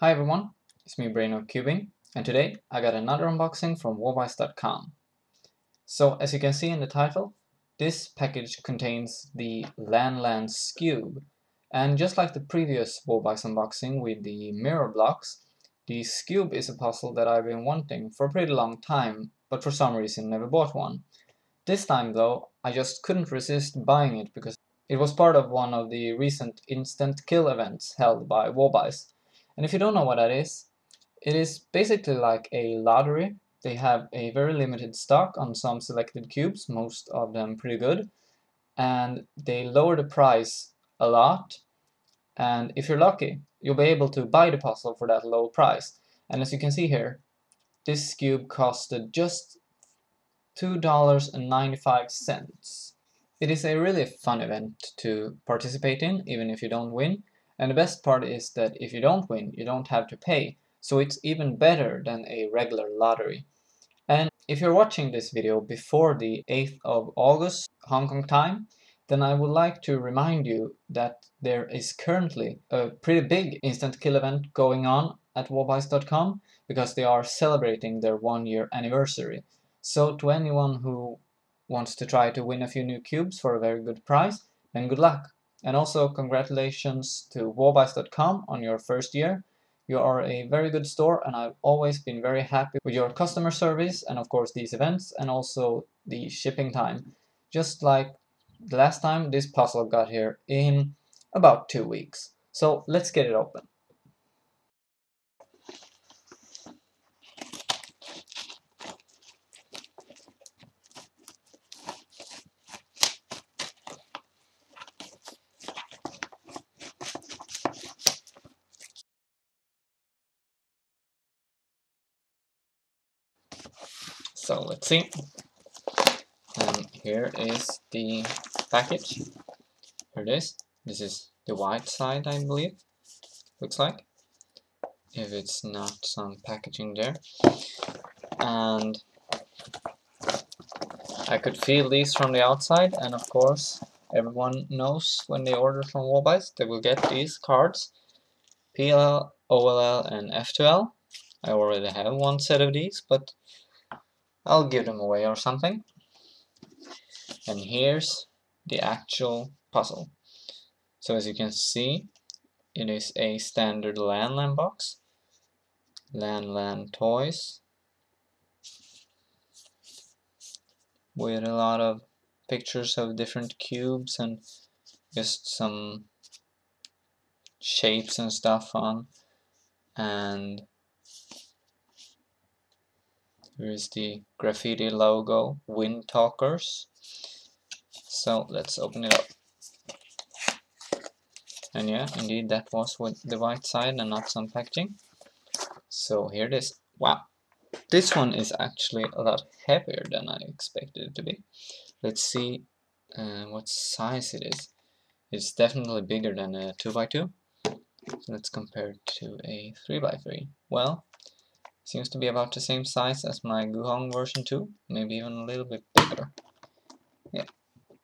Hi everyone, it's me Brain of Cubing, and today I got another unboxing from Wallbyes.com. So as you can see in the title, this package contains the LanLan Skewb, and just like the previous Wallbyes unboxing with the mirror blocks, the Skewb is a puzzle that I've been wanting for a pretty long time, but for some reason never bought one. This time though, I just couldn't resist buying it because it was part of one of the recent instant kill events held by Wallbyes. And if you don't know what that is, it is basically like a lottery. They have a very limited stock on some selected cubes, most of them pretty good, and they lower the price a lot, and if you're lucky, you'll be able to buy the puzzle for that low price. And as you can see here, this cube costed just $2.95. It is a really fun event to participate in, even if you don't win, and the best part is that if you don't win, you don't have to pay, so it's even better than a regular lottery. And if you're watching this video before the 8th of August Hong Kong time, then I would like to remind you that there is currently a pretty big instant kill event going on at wallbyes.com because they are celebrating their 1-year anniversary. So to anyone who wants to try to win a few new cubes for a very good price, then good luck. And also congratulations to wallbyes.com on your first year. You are a very good store, and I've always been very happy with your customer service and of course these events and also the shipping time. Just like the last time, this puzzle got here in about 2 weeks. So let's get it open. So let's see. And here is the package. Here it is. This is the white side, I believe. Looks like. If it's not some packaging there. And I could feel these from the outside, and of course everyone knows when they order from Wallbyes they will get these cards, PLL, OLL and F2L. I already have one set of these, but I'll give them away or something. And here's the actual puzzle. So as you can see, it is a standard LanLan box, LanLan toys, with a lot of pictures of different cubes and just some shapes and stuff on. And here's the graffiti logo, Wind Talkers. So let's open it up. And yeah, indeed that was with the white side and not some packaging. So here it is. Wow, this one is actually a lot heavier than I expected it to be. Let's see what size it is. It's definitely bigger than a 2x2. So let's compare it to a 3x3. Well, seems to be about the same size as my Guhong version 2, maybe even a little bit bigger. Yeah,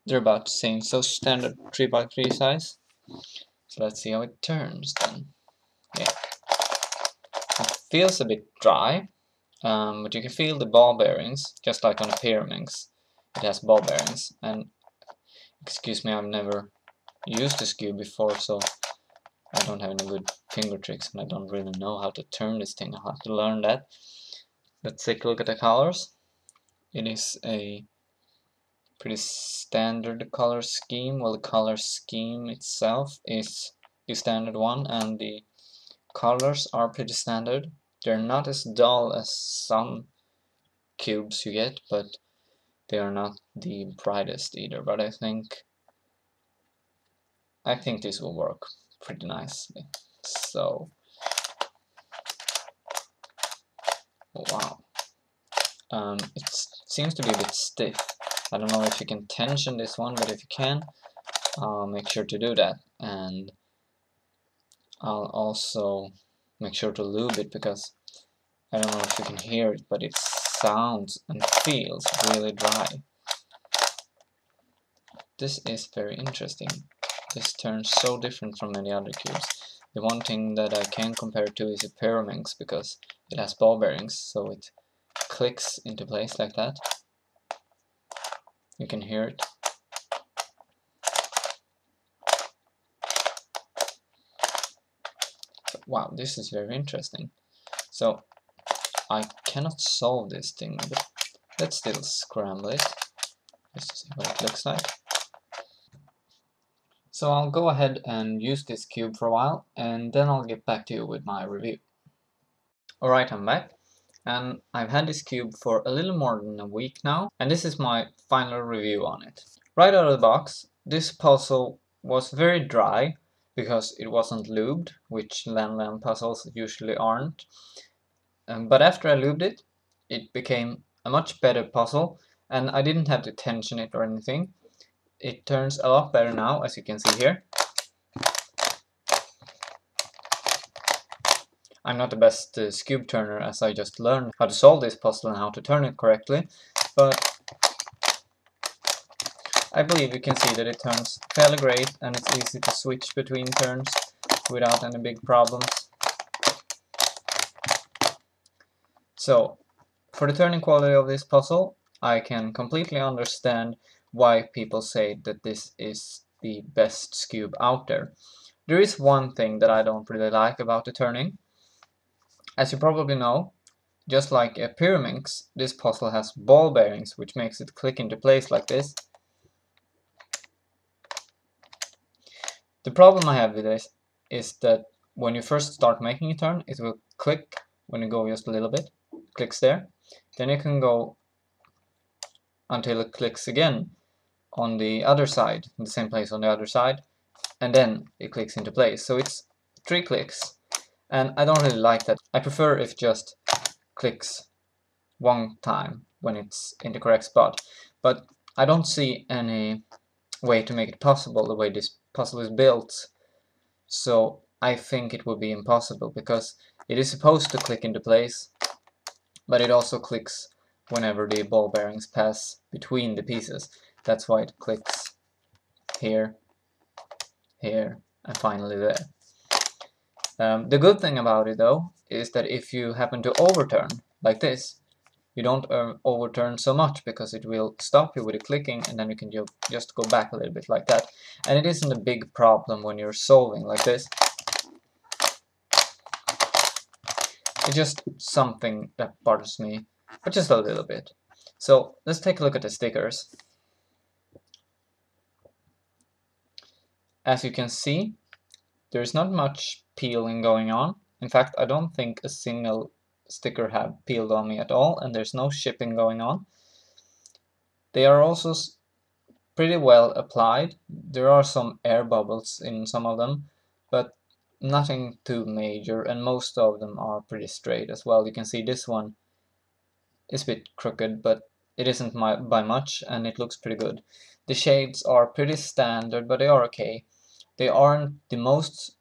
they're about the same, so standard 3x3 size. So let's see how it turns then. Yeah, it feels a bit dry, but you can feel the ball bearings, just like on a Pyraminx. It has ball bearings, and excuse me, I've never used this cube before, so I don't have any good finger tricks, and I don't really know how to turn this thing. I'll have to learn that. Let's take a look at the colors. It is a pretty standard color scheme. Well, the color scheme itself is the standard one, and the colors are pretty standard. They're not as dull as some cubes you get, but they are not the brightest either. But I think this will work pretty nicely. So, wow. It seems to be a bit stiff. I don't know if you can tension this one, but if you can, make sure to do that. And I'll also make sure to lube it, because I don't know if you can hear it, but it sounds and feels really dry. This is very interesting. This turns so different from many other cubes. The one thing that I can compare it to is a Pyraminx, because it has ball bearings, so it clicks into place like that. You can hear it. So, wow, this is very interesting. So I cannot solve this thing, but let's still scramble it just to see what it looks like. So I'll go ahead and use this cube for a while, and then I'll get back to you with my review. Alright, I'm back, and I've had this cube for a little more than a week now, and this is my final review on it. Right out of the box, this puzzle was very dry, because it wasn't lubed, which LanLan puzzles usually aren't. But after I lubed it, it became a much better puzzle, and I didn't have to tension it or anything. It turns a lot better now, as you can see here. I'm not the best Skewb turner, as I just learned how to solve this puzzle and how to turn it correctly, but I believe you can see that it turns fairly great, and it's easy to switch between turns without any big problems. So, for the turning quality of this puzzle, I can completely understand why people say that this is the best Skewb out there. There is one thing that I don't really like about the turning. As you probably know, just like a Pyraminx, this puzzle has ball bearings, which makes it click into place like this. The problem I have with this is that when you first start making a turn, it will click when you go just a little bit, clicks there. Then you can go until it clicks again on the other side, in the same place on the other side, and then it clicks into place. So it's 3 clicks, and I don't really like that. I prefer if it just clicks one time when it's in the correct spot, but I don't see any way to make it possible the way this puzzle is built, so I think it would be impossible, because it is supposed to click into place, but it also clicks whenever the ball bearings pass between the pieces. That's why it clicks here, here, and finally there. The good thing about it, though, is that if you happen to overturn, like this, you don't overturn so much, because it will stop you with the clicking, and then you can just go back a little bit like that. And it isn't a big problem when you're solving like this. It's just something that bothers me, but just a little bit. So let's take a look at the stickers. As you can see, there's not much peeling going on. In fact, I don't think a single sticker have peeled on me at all, and there's no shipping going on. They are also pretty well applied. There are some air bubbles in some of them, but nothing too major, and most of them are pretty straight as well. You can see this one is a bit crooked, but it isn't by much, and it looks pretty good. The shades are pretty standard, but they are okay. They aren't the most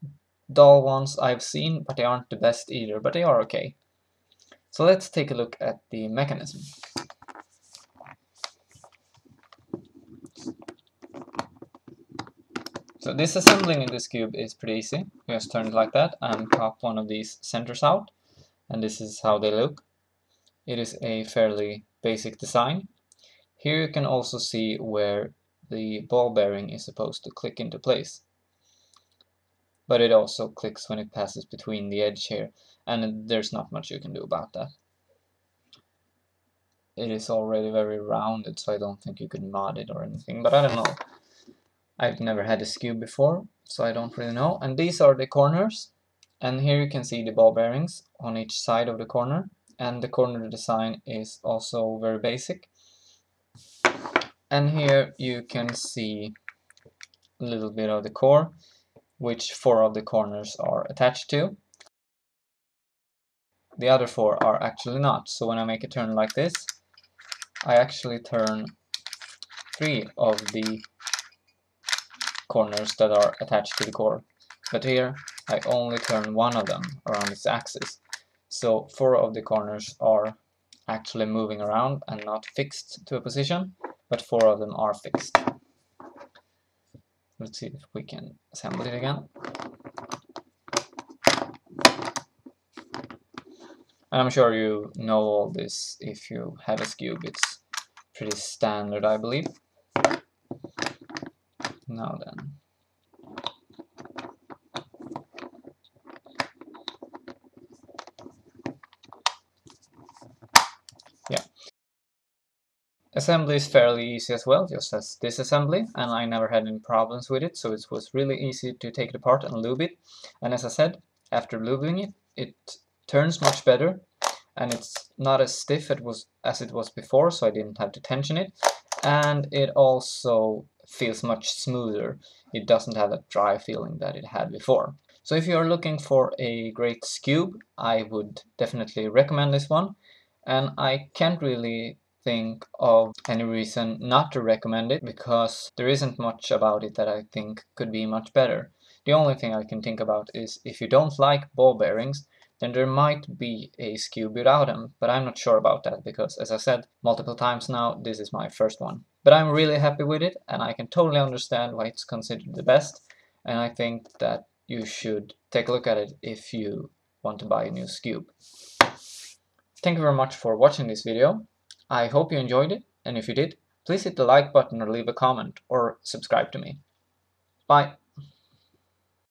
dull ones I've seen, but they aren't the best either, but they are okay. So let's take a look at the mechanism. So disassembling this cube is pretty easy. You just turn it like that and pop one of these centers out, and this is how they look. It is a fairly basic design. Here you can also see where the ball bearing is supposed to click into place. But it also clicks when it passes between the edge here, and there's not much you can do about that. It is already very rounded, so I don't think you could mod it or anything, but I don't know. I've never had a Skewb before, so I don't really know. And these are the corners, and here you can see the ball bearings on each side of the corner, and the corner design is also very basic. And here you can see a little bit of the core, which 4 of the corners are attached to. The other 4 are actually not, so when I make a turn like this, I actually turn 3 of the corners that are attached to the core. But here I only turn 1 of them around its axis. So 4 of the corners are actually moving around and not fixed to a position, but 4 of them are fixed. Let's see if we can assemble it again. And I'm sure you know all this if you have a Skewb. It's pretty standard, I believe. Now then. Yeah. Assembly is fairly easy as well, just as this assembly, and I never had any problems with it, so it was really easy to take it apart and lube it. And as I said, after lubing it, it turns much better, and it's not as stiff as it was before, so I didn't have to tension it. And it also feels much smoother. It doesn't have that dry feeling that it had before. So if you're looking for a great Skewb, I would definitely recommend this one. And I can't really think of any reason not to recommend it, because there isn't much about it that I think could be much better. The only thing I can think about is if you don't like ball bearings, then there might be a Skewb without them, but I'm not sure about that because, as I said multiple times now, this is my first one. But I'm really happy with it, and I can totally understand why it's considered the best, and I think that you should take a look at it if you want to buy a new Skewb. Thank you very much for watching this video. I hope you enjoyed it, and if you did, please hit the like button or leave a comment or subscribe to me. Bye!